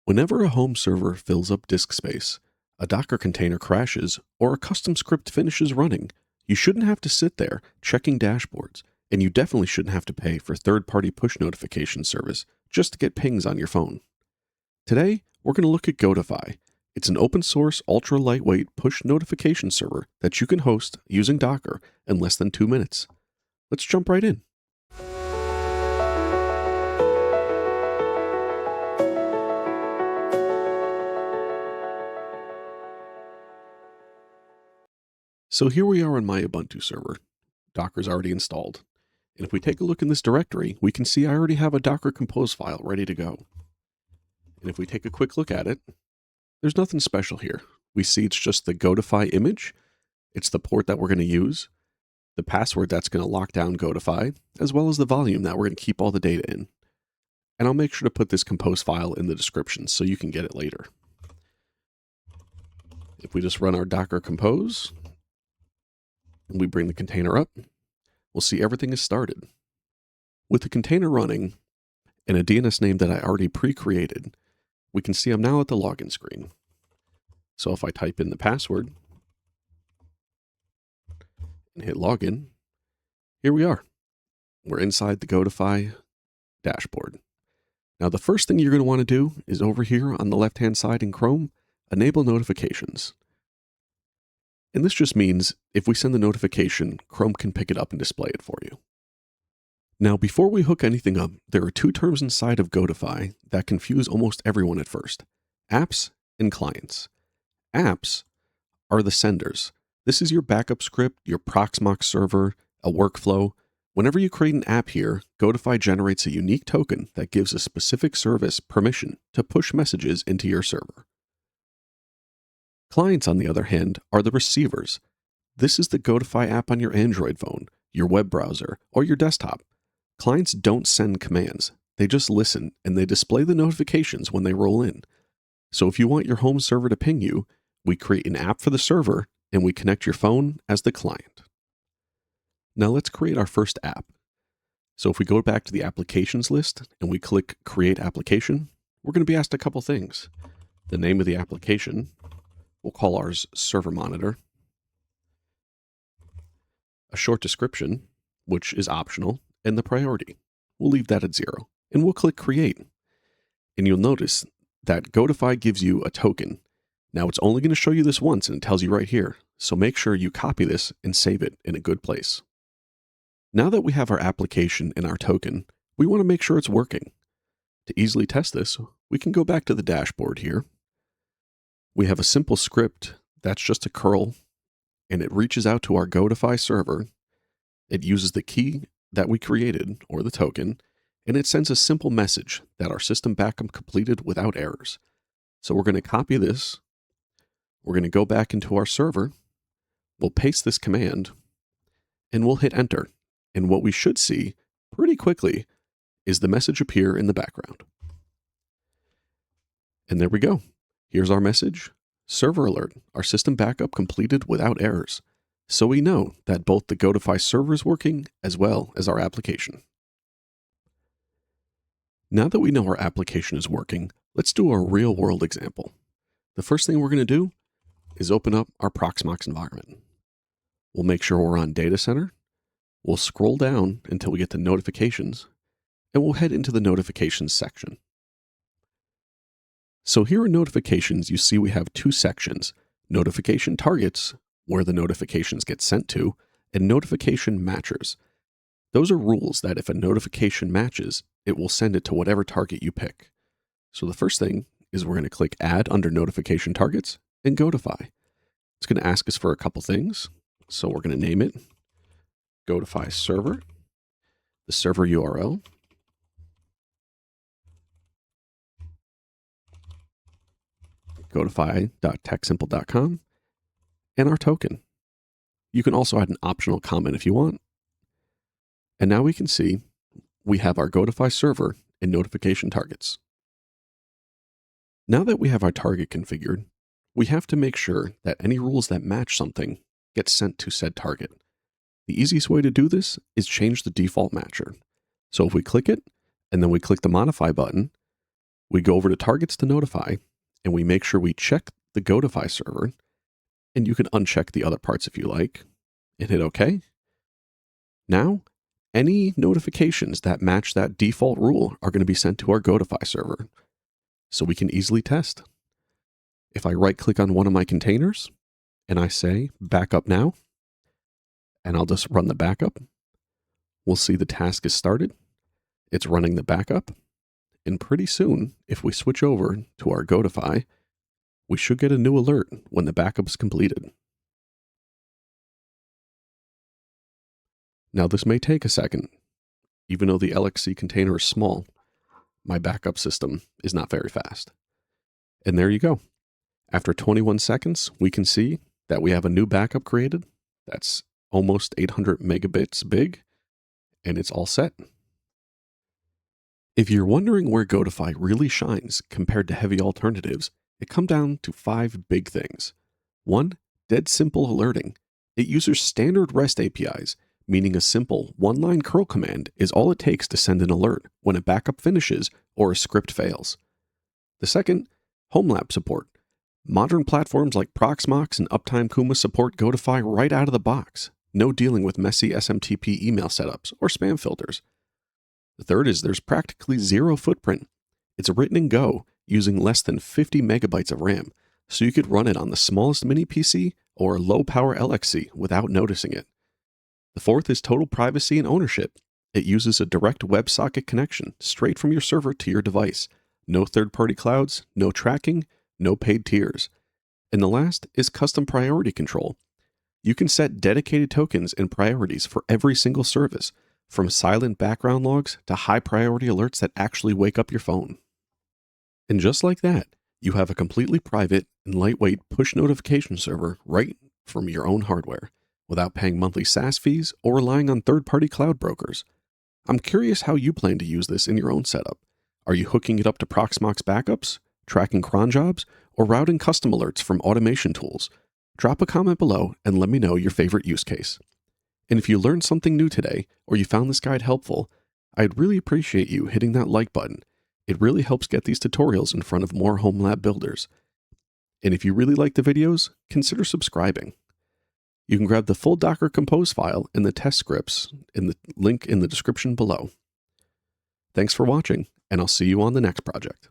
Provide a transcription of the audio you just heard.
Whenever a home server fills up disk space, a Docker container crashes, or a custom script finishes running, you shouldn't have to sit there checking dashboards, and you definitely shouldn't have to pay for third-party push notification service just to get pings on your phone. Today, we're going to look at GOTIFY. It's an open-source, ultra-lightweight push notification server that you can host using Docker in less than 2 minutes. Let's jump right in. So here we are on my Ubuntu server. Docker's already installed. And if we take a look in this directory, we can see I already have a Docker Compose file ready to go. And if we take a quick look at it, there's nothing special here. We see it's just the GOTIFY image. It's the port that we're going to use, the password that's going to lock down GOTIFY, as well as the volume that we're going to keep all the data in. And I'll make sure to put this Compose file in the description so you can get it later. If we just run our Docker Compose, and we bring the container up, we'll see everything is started. With the container running and a DNS name that I already pre-created, we can see I'm now at the login screen. So if I type in the password and hit login, here we are. We're inside the GOTIFY dashboard. Now the first thing you're going to want to do is over here on the left-hand side in Chrome, enable notifications. And this just means if we send the notification, Chrome can pick it up and display it for you. Now, before we hook anything up, there are two terms inside of GOTIFY that confuse almost everyone at first: apps and clients. Apps are the senders. This is your backup script, your proxmox server, a workflow. Whenever you create an app here, GOTIFY generates a unique token that gives a specific service permission to push messages into your server. Clients, on the other hand, are the receivers. This is the GOTIFY app on your Android phone, your web browser, or your desktop. Clients don't send commands. They just listen, and they display the notifications when they roll in. So if you want your home server to ping you, we create an app for the server, and we connect your phone as the client. Now let's create our first app. So if we go back to the applications list, and we click Create Application, we're going to be asked a couple things. The name of the application. We'll call ours Server Monitor. A short description, which is optional, and the priority. We'll leave that at 0. And we'll click Create. And you'll notice that GOTIFY gives you a token. Now it's only going to show you this once, and it tells you right here. So make sure you copy this and save it in a good place. Now that we have our application and our token, we want to make sure it's working. To easily test this, we can go back to the dashboard here. We have a simple script that's just a curl, and it reaches out to our GOTIFY server. It uses the key that we created, or the token, and it sends a simple message that our system backup completed without errors. So we're going to copy this. We're going to go back into our server. We'll paste this command, and we'll hit enter. And what we should see pretty quickly is the message appear in the background. And there we go. Here's our message. Server alert. Our system backup completed without errors. So we know that both the GOTIFY server is working as well as our application. Now that we know our application is working, let's do a real-world example. The first thing we're going to do is open up our proxmox environment. We'll make sure we're on Data Center. We'll scroll down until we get to Notifications, and we'll head into the Notifications section. So here in Notifications, you see we have two sections: Notification Targets, where the notifications get sent to, and Notification Matchers. Those are rules that if a notification matches, it will send it to whatever target you pick. So the first thing is we're going to click Add under Notification Targets and GOTIFY. It's going to ask us for a couple things. So we're going to name it GOTIFY Server, the server URL, GOTIFY.TechSimpld.com, and our token. You can also add an optional comment if you want. And now we can see we have our GOTIFY server and notification targets. Now that we have our target configured, we have to make sure that any rules that match something get sent to said target. The easiest way to do this is change the default matcher. So if we click it, and then we click the Modify button, We go over to targets to notify, and we make sure we check the GOTIFY server, and you can uncheck the other parts if you like, and hit OK. Now, any notifications that match that default rule are going to be sent to our GOTIFY server, so we can easily test. If I right-click on one of my containers, and I say backup now, and I'll just run the backup, we'll see the task is started. It's running the backup. And pretty soon, if we switch over to our GOTIFY, we should get a new alert when the backup is completed. Now this may take a second. Even though the LXC container is small, my backup system is not very fast. And there you go. After 21 seconds, we can see that we have a new backup created. That's almost 800 megabits big, and it's all set. If you're wondering where GOTIFY really shines compared to heavy alternatives, it comes down to 5 big things. 1, dead simple alerting. It uses standard REST APIs, meaning a simple one-line curl command is all it takes to send an alert when a backup finishes or a script fails. The second, homelab support. Modern platforms like Proxmox and Uptime Kuma support GOTIFY right out of the box. No dealing with messy SMTP email setups or spam filters. The third is there's practically zero footprint. It's written in Go using less than 50 megabytes of RAM, so you could run it on the smallest mini PC or a low-power LXC without noticing it. The fourth is total privacy and ownership. It uses a direct WebSocket connection straight from your server to your device. No third-party clouds, no tracking, no paid tiers. And the last is custom priority control. You can set dedicated tokens and priorities for every single service, from silent background logs to high priority alerts that actually wake up your phone. And just like that, you have a completely private and lightweight push notification server right from your own hardware, without paying monthly SaaS fees or relying on third-party cloud brokers. I'm curious how you plan to use this in your own setup. Are you hooking it up to Proxmox backups, tracking cron jobs, or routing custom alerts from automation tools? Drop a comment below and let me know your favorite use case. And if you learned something new today, or you found this guide helpful, I'd really appreciate you hitting that like button. It really helps get these tutorials in front of more homelab builders. And if you really like the videos, consider subscribing. You can grab the full Docker Compose file and the test scripts in the link in the description below. Thanks for watching, and I'll see you on the next project.